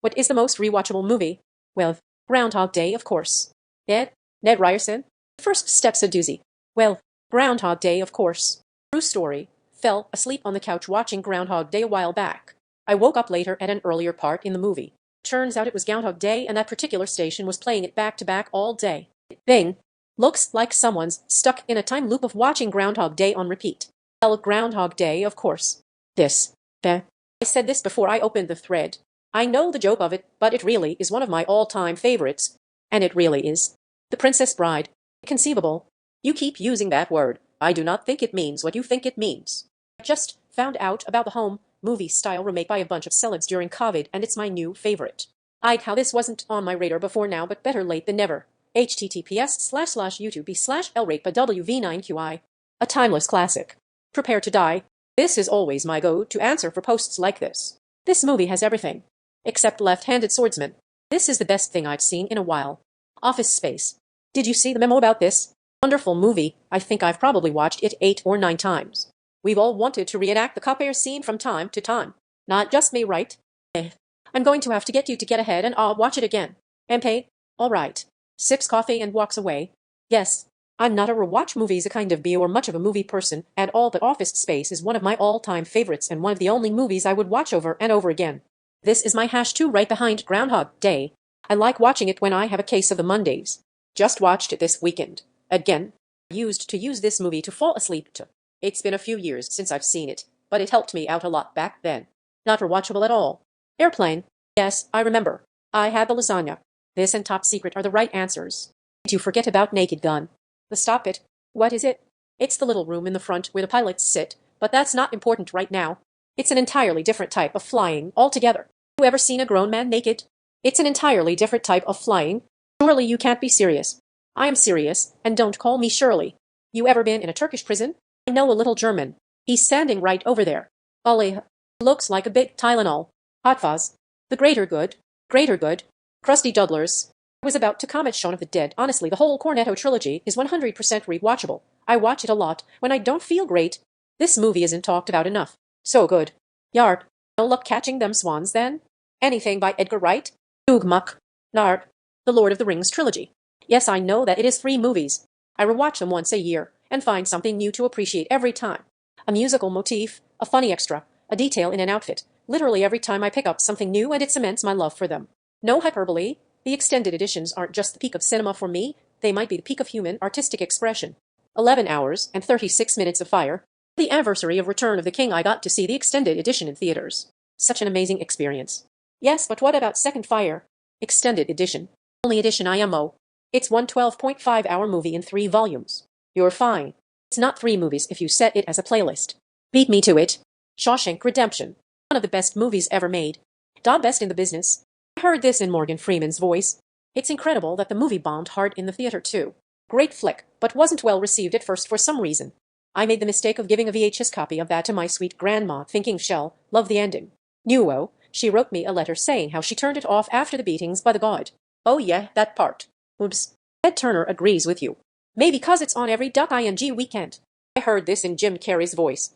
What is the most rewatchable movie? Well, Groundhog Day, of course. Ned Ryerson? The first step's a doozy. Well, Groundhog Day, of course. True story. Fell asleep on the couch watching Groundhog Day a while back. I woke up later at an earlier part in the movie. Turns out it was Groundhog Day and that particular station was playing it back to back all day. Thing. Looks like someone's stuck in a time loop of watching Groundhog Day on repeat. Well, Groundhog Day, of course. I said this before I opened the thread. I know the joke of it, but it really is one of my all-time favorites. And it really is. The Princess Bride. Conceivable. You keep using that word. I do not think it means what you think it means. I just found out about the home movie-style remake by a bunch of celebs during COVID, and it's my new favorite. How this wasn't on my radar before now, but better late than never. https://youtube/lratebyWV9QI. A timeless classic. Prepare to die. This is always my go-to answer for posts like this. This movie has everything. Except left-handed swordsman. This is the best thing I've seen in a while. Office Space. Did you see the memo about this? Wonderful movie. I think I've probably watched it 8 or 9 times. We've all wanted to reenact the cop air scene from time to time. Not just me, right? I'm going to have to get you to get ahead and I'll watch it again. MP? All right. Sips coffee and walks away. Yes. I'm not a rewatch movies a kind of B or much of a movie person at all, but Office Space is one of my all-time favorites and one of the only movies I would watch over and over again. This is my #2 right behind Groundhog Day. I like watching it when I have a case of the Mondays. Just watched it this weekend. Again. Used to use this movie to fall asleep to. It's been a few years since I've seen it, but it helped me out a lot back then. Not rewatchable at all. Airplane. Yes, I remember. I had the lasagna. This and Top Secret are the right answers. Did you forget about Naked Gun? The Stop It. What is it? It's the little room in the front where the pilots sit, but that's not important right now. It's an entirely different type of flying altogether. You ever seen a grown man naked? It's an entirely different type of flying. Surely you can't be serious. I am serious, and don't call me Shirley. You ever been in a Turkish prison? I know a little German. He's standing right over there. Ollie. Looks like a big Tylenol. Hot Fuzz. The Greater Good. Greater Good. Krusty Dudlers. I was about to comment Shaun of the Dead. Honestly, the whole Cornetto trilogy is 100% rewatchable. I watch it a lot when I don't feel great. This movie isn't talked about enough. So good. Yarp. No luck catching them swans then? Anything by Edgar Wright? Ugmuck. Narp. The Lord of the Rings trilogy. Yes, I know that it is 3 movies. I rewatch them once a year and find something new to appreciate every time. A musical motif, a funny extra, a detail in an outfit. Literally every time I pick up something new and it cements my love for them. No hyperbole. The extended editions aren't just the peak of cinema for me, they might be the peak of human artistic expression. 11 hours and 36 minutes of fire. The anniversary of Return of the King I got to see the extended edition in theaters. Such an amazing experience. Yes, but what about Second Fire? Extended edition. Only edition IMO. It's one 12.5-hour movie in 3 volumes. You're fine. It's not 3 movies if you set it as a playlist. Beat me to it. Shawshank Redemption. One of the best movies ever made. Best in the business. I heard this in Morgan Freeman's voice. It's incredible that the movie bombed hard in the theater too. Great flick, but wasn't well received at first for some reason. I made the mistake of giving a VHS copy of that to my sweet grandma, thinking she'll love the ending. Nuo, she wrote me a letter saying how she turned it off after the beatings by the god. Oh yeah, that part. Oops. Ted Turner agrees with you. Maybe 'cause it's on every ing weekend. I heard this in Jim Carrey's voice.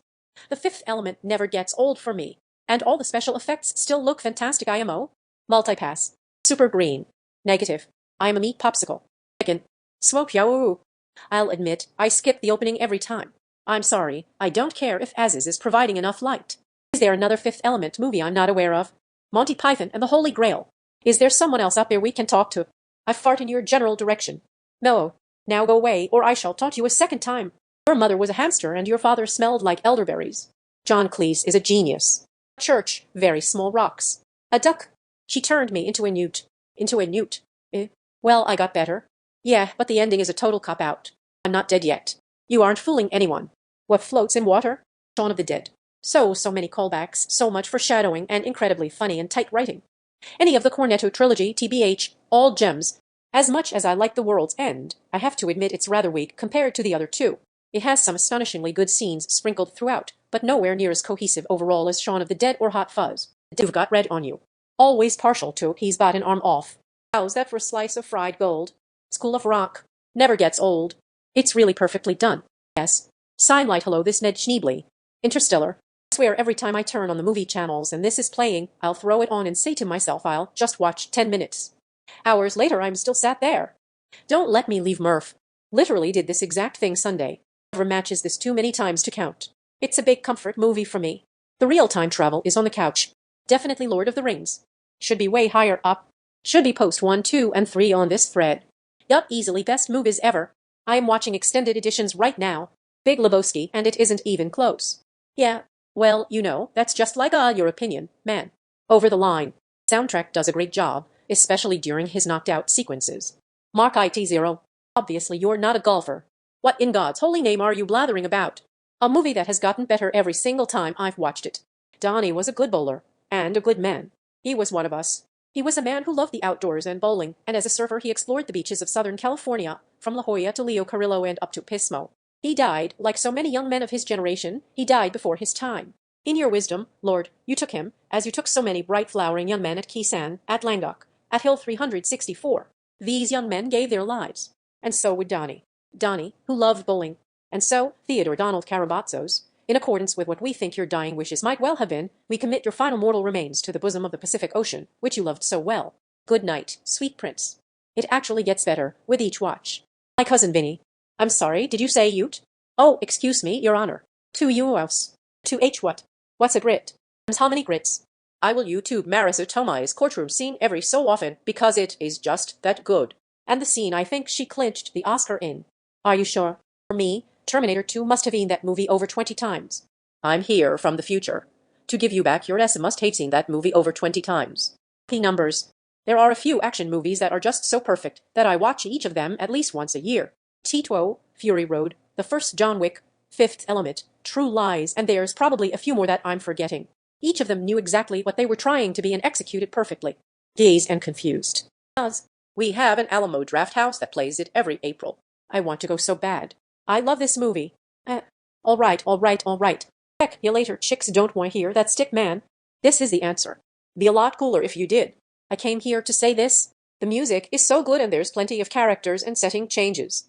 The Fifth Element never gets old for me. And all the special effects still look fantastic IMO. Multipass. Super green. Negative. I'm a meat popsicle. Second. Smoke yo. I'll admit, I skip the opening every time. I'm sorry, I don't care if Aziz is providing enough light. Is there another Fifth Element movie I'm not aware of? Monty Python and the Holy Grail. Is there someone else out there we can talk to? I fart in your general direction. No. Now go away, or I shall taunt you a second time. Your mother was a hamster and your father smelled like elderberries. John Cleese is a genius. Church, very small rocks. A duck. She turned me into a newt. Into a newt. Well, I got better. Yeah, but the ending is a total cop-out. I'm not dead yet. You aren't fooling anyone. What floats in water? Shaun of the Dead. So many callbacks, so much foreshadowing, and incredibly funny and tight writing. Any of the Cornetto trilogy, TBH, all gems. As much as I like The World's End, I have to admit it's rather weak compared to the other 2. It has some astonishingly good scenes sprinkled throughout, but nowhere near as cohesive overall as Shaun of the Dead or Hot Fuzz. You've got red on you. Always partial to he's got an arm off. How's that for a slice of fried gold? School of Rock. Never gets old. It's really perfectly done. Yes. Sign light hello this Ned Schneebly. Interstellar. I swear every time I turn on the movie channels and this is playing, I'll throw it on and say to myself I'll just watch 10 minutes. Hours later I'm still sat there. Don't let me leave Murph. Literally did this exact thing Sunday. Never matches this too many times to count. It's a big comfort movie for me. The real time travel is on the couch. Definitely Lord of the Rings. Should be way higher up. Should be post 1, 2, and 3 on this thread. Yup, easily best movies ever. I am watching extended editions right now. Big Lebowski, and it isn't even close. Yeah, well, you know, that's just like your opinion, man. Over the line. Soundtrack does a great job, especially during his knocked out sequences. Mark IT0. Obviously you're not a golfer. What in God's holy name are you blathering about? A movie that has gotten better every single time I've watched it. Donnie was a good bowler, and a good man. He was one of us. He was a man who loved the outdoors and bowling, and as a surfer he explored the beaches of Southern California, from La Jolla to Leo Carrillo and up to Pismo. He died, like so many young men of his generation, he died before his time. In your wisdom, Lord, you took him, as you took so many bright flowering young men at Kisan, at Languedoc, at Hill 364. These young men gave their lives. And so would Donnie. Donnie, who loved bowling. And so, Theodore Donald Carabazzos, in accordance with what we think your dying wishes might well have been, we commit your final mortal remains to the bosom of the Pacific Ocean, which you loved so well. Good night, sweet prince. It actually gets better, with each watch. My cousin Vinny. I'm sorry, did you say Ute? Oh, excuse me, your honor. To US. To H what? What's a grit? How many grits? I will YouTube Marissa Tomei's courtroom scene every so often because it is just that good. And the scene I think she clinched the Oscar in. Are you sure? For me, Terminator 2 must have seen that movie over 20 times. I'm here from the future. To give you back your S must have seen that movie over 20 times. P numbers. There are a few action movies that are just so perfect that I watch each of them at least once a year. T2, Fury Road, the first John Wick, Fifth Element, True Lies, and there's probably a few more that I'm forgetting. Each of them knew exactly what they were trying to be and executed perfectly. Dazed and confused. We have an Alamo Draft House that plays it every April. I want to go so bad. I love this movie. All right. Heck, you later chicks don't want to hear that stick man. This is the answer. Be a lot cooler if you did. I came here to say this. The music is so good and there's plenty of characters and setting changes.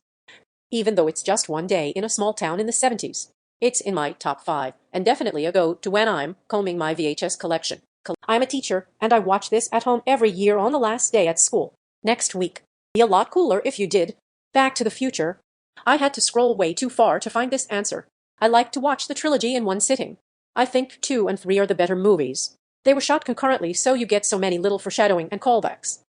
Even though it's just one day in a small town in the 70s. It's in my top 5, and definitely a go to when I'm combing my VHS collection. I'm a teacher, and I watch this at home every year on the last day at school. Next week. Be a lot cooler if you did. Back to the Future. I had to scroll way too far to find this answer. I like to watch the trilogy in one sitting. I think 2 and 3 are the better movies. They were shot concurrently, so you get so many little foreshadowing and callbacks.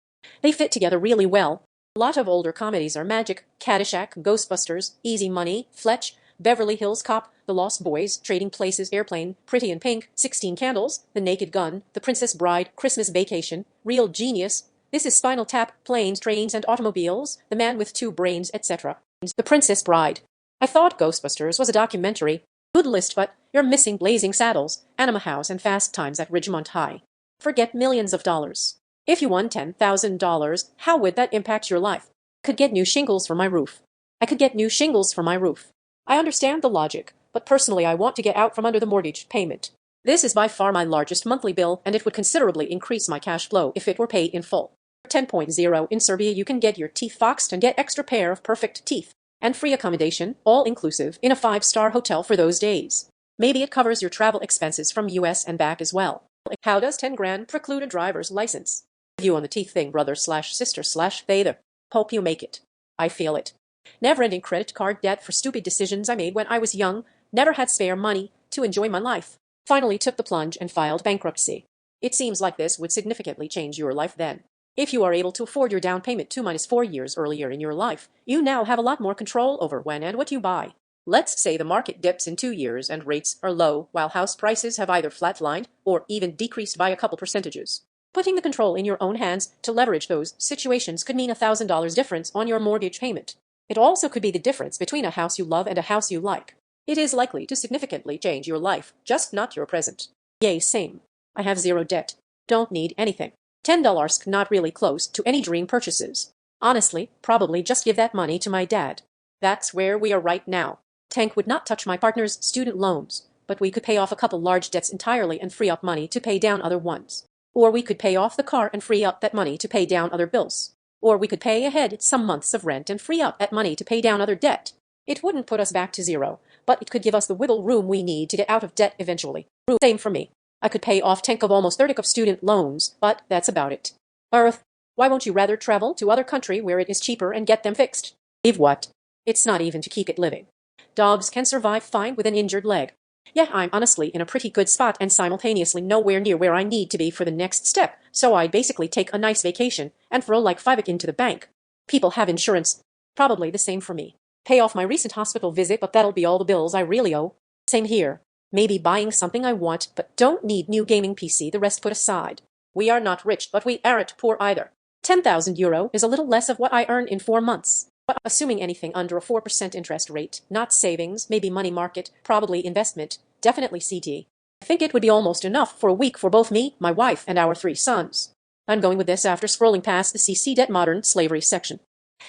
They fit together really well. A lot of older comedies are Magic, Caddyshack, Ghostbusters, Easy Money, Fletch, Beverly Hills Cop, The Lost Boys, Trading Places, Airplane, Pretty in Pink, 16 Candles, The Naked Gun, The Princess Bride, Christmas Vacation, Real Genius, This is Spinal Tap, Planes, Trains, and Automobiles, The Man with Two Brains, etc. The Princess Bride. I thought Ghostbusters was a documentary. Good list, but you're missing Blazing Saddles, Anima House, and Fast Times at Ridgemont High. Forget millions of dollars. If you won $10,000, how would that impact your life? Could get new shingles for my roof. I could get new shingles for my roof. I understand the logic, but personally I want to get out from under the mortgage payment. This is by far my largest monthly bill, and it would considerably increase my cash flow if it were paid in full. 10.0 in Serbia you can get your teeth foxed and get extra pair of perfect teeth, and free accommodation, all inclusive, in a 5-star hotel for those days. Maybe it covers your travel expenses from US and back as well. How does 10 grand preclude a driver's license? You on the teeth thing, brother/sister/father. Hope you make it. I feel it. Never-ending credit card debt for stupid decisions I made when I was young, never had spare money to enjoy my life. Finally took the plunge and filed bankruptcy. It seems like this would significantly change your life then. If you are able to afford your down payment 2-4 years earlier in your life, you now have a lot more control over when and what you buy. Let's say the market dips in 2 years and rates are low while house prices have either flatlined or even decreased by a couple percentages. Putting the control in your own hands to leverage those situations could mean $1,000 difference on your mortgage payment. It also could be the difference between a house you love and a house you like. It is likely to significantly change your life, just not your present. Yay, same. I have zero debt. Don't need anything. $10 not really close to any dream purchases. Honestly, probably just give that money to my dad. That's where we are right now. Tank would not touch my partner's student loans, but we could pay off a couple large debts entirely and free up money to pay down other ones. Or we could pay off the car and free up that money to pay down other bills. Or we could pay ahead some months of rent and free up that money to pay down other debt. It wouldn't put us back to zero, but it could give us the wiggle room we need to get out of debt eventually. Same for me. I could pay off 10 of almost 30 of student loans, but that's about it. Earth, why won't you rather travel to other country where it is cheaper and get them fixed? Leave what? It's not even to keep it living. Dogs can survive fine with an injured leg. Yeah, I'm honestly in a pretty good spot and simultaneously nowhere near where I need to be for the next step, so I'd basically take a nice vacation and throw like 5 into the bank. People have insurance. Probably the same for me. Pay off my recent hospital visit, but that'll be all the bills I really owe. Same here. Maybe buying something I want, but don't need new gaming PC, the rest put aside. We are not rich, but we aren't poor either. €10,000 is a little less of what I earn in 4 months. But assuming anything under a 4% interest rate, not savings, maybe money market, probably investment, definitely CD. I think it would be almost enough for a week for both me, my wife, and our 3 sons. I'm going with this after scrolling past the CC Debt Modern Slavery section.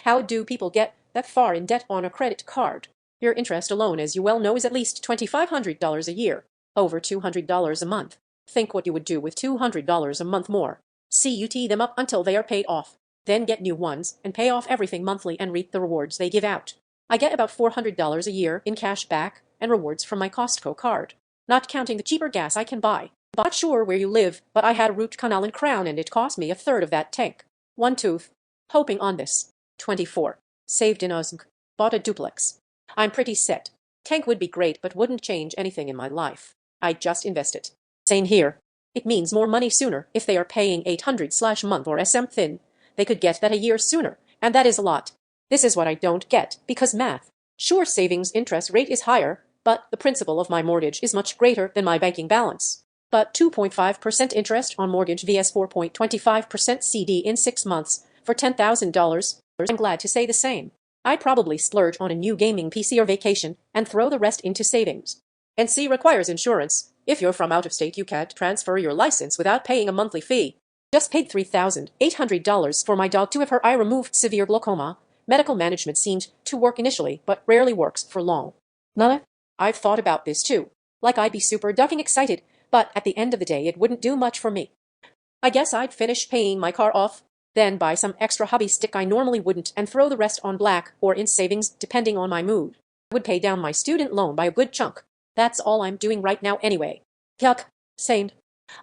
How do people get that far in debt on a credit card? Your interest alone, as you well know, is at least $2,500 a year, over $200 a month. Think what you would do with $200 a month more. CUT them up until they are paid off. Then get new ones and pay off everything monthly and reap the rewards they give out. I get about $400 a year in cash back and rewards from my Costco card, not counting the cheaper gas I can buy. Not sure where you live, but I had a root canal and crown and it cost me a third of that tank. 1 tooth. Hoping on this. 24. Saved in Ozg. Bought a duplex. I'm pretty set. Tank would be great, but wouldn't change anything in my life. I'd just invest it. Same here. It means more money sooner if they are paying 800/month or something. They could get that a year sooner, and that is a lot. This is what I don't get, because math. Sure, savings interest rate is higher, but the principal of my mortgage is much greater than my banking balance. But 2.5% interest on mortgage vs 4.25% CD in 6 months for $10,000. I'm glad to say the same. I'd probably splurge on a new gaming PC or vacation and throw the rest into savings. NC requires insurance. If you're from out of state, you can't transfer your license without paying a monthly fee. Just paid $3,800 for my dog to have her eye removed. Severe glaucoma. Medical management seemed to work initially, but rarely works for long. Nana, I've thought about this too. Like I'd be super ducking excited, but at the end of the day it wouldn't do much for me. I guess I'd finish paying my car off, then buy some extra hobby stick I normally wouldn't and throw the rest on black or in savings depending on my mood. I would pay down my student loan by a good chunk. That's all I'm doing right now anyway. Yuck. Sane.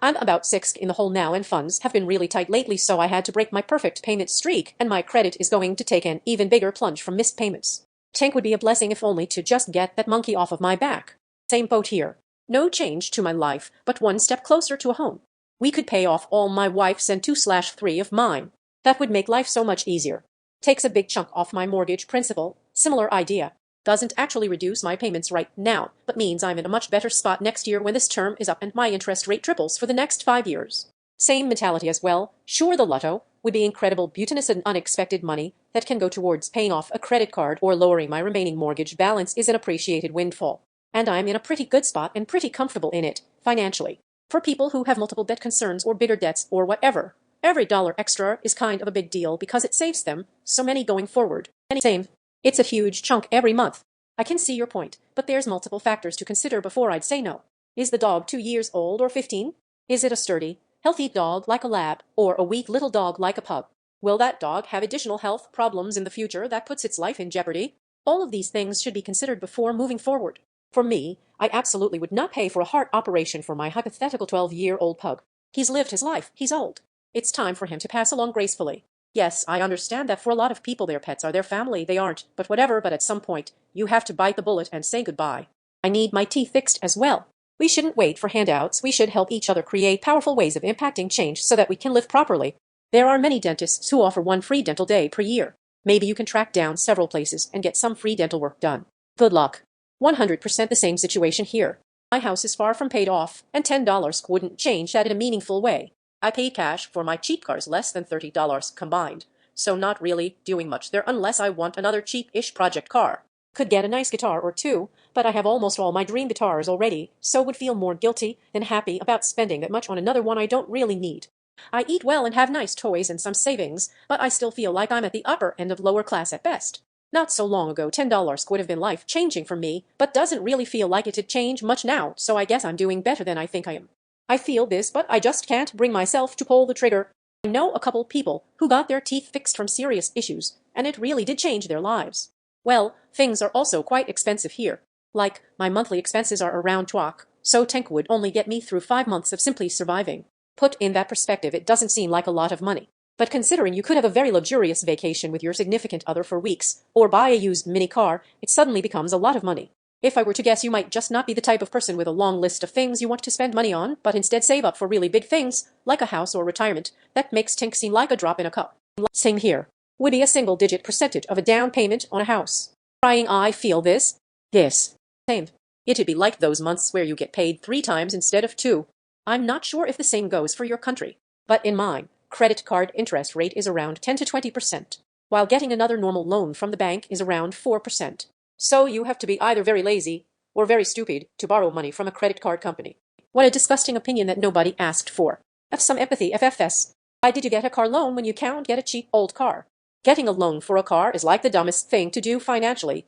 I'm about 6 in the hole now and funds have been really tight lately, so I had to break my perfect payment streak and my credit is going to take an even bigger plunge from missed payments. Tank would be a blessing if only to just get that monkey off of my back. Same boat here. No change to my life, but one step closer to a home. We could pay off all my wife's and 2/3 of mine. That would make life so much easier. Takes a big chunk off my mortgage principal. Similar idea. Doesn't actually reduce my payments right now, but means I'm in a much better spot next year when this term is up and my interest rate triples for the next 5 years. Same mentality as well. Sure, the lotto would be incredible business and unexpected money that can go towards paying off a credit card or lowering my remaining mortgage balance is an appreciated windfall. And I'm in a pretty good spot and pretty comfortable in it, financially. For people who have multiple debt concerns or bigger debts or whatever, every dollar extra is kind of a big deal because it saves them so many going forward. Same. It's a huge chunk every month. I can see your point, but there's multiple factors to consider before I'd say no. Is the dog 2 years old or 15? Is it a sturdy, healthy dog like a lab or a weak little dog like a pug? Will that dog have additional health problems in the future that puts its life in jeopardy? All of these things should be considered before moving forward. For me, I absolutely would not pay for a heart operation for my hypothetical 12-year-old pug. He's lived his life. He's old. It's time for him to pass along gracefully. Yes, I understand that for a lot of people their pets are their family, they aren't, but whatever, but at some point, you have to bite the bullet and say goodbye. I need my teeth fixed as well. We shouldn't wait for handouts, we should help each other create powerful ways of impacting change so that we can live properly. There are many dentists who offer 1 free dental day per year. Maybe you can track down several places and get some free dental work done. Good luck. 100% the same situation here. My house is far from paid off, and $10 wouldn't change that in a meaningful way. I paid cash for my cheap cars less than $30 combined, so not really doing much there unless I want another cheap-ish project car. Could get a nice guitar or 2, but I have almost all my dream guitars already, so would feel more guilty than happy about spending that much on another one I don't really need. I eat well and have nice toys and some savings, but I still feel like I'm at the upper end of lower class at best. Not so long ago, $10 would have been life-changing for me, but doesn't really feel like it'd change much now, so I guess I'm doing better than I think I am. I feel this, but I just can't bring myself to pull the trigger. I know a couple people who got their teeth fixed from serious issues, and it really did change their lives. Well, things are also quite expensive here. Like, my monthly expenses are around twelve, so tank would only get me through 5 months of simply surviving. Put in that perspective, it doesn't seem like a lot of money. But considering you could have a very luxurious vacation with your significant other for weeks, or buy a used mini car, it suddenly becomes a lot of money. If I were to guess, you might just not be the type of person with a long list of things you want to spend money on, but instead save up for really big things, like a house or retirement. That makes Tink seem like a drop in a cup. Same here. Would be a single-digit percentage of a down payment on a house. Crying, I feel this. Yes. Same. It'd be like those months where you get paid 3 times instead of 2. I'm not sure if the same goes for your country, but in mine, credit card interest rate is around 10 to 20%, while getting another normal loan from the bank is around 4%. So you have to be either very lazy or very stupid to borrow money from a credit card company. What a disgusting opinion that nobody asked for. Have some empathy, FFS. Why did you get a car loan when you can't get a cheap old car? Getting a loan for a car is like the dumbest thing to do financially.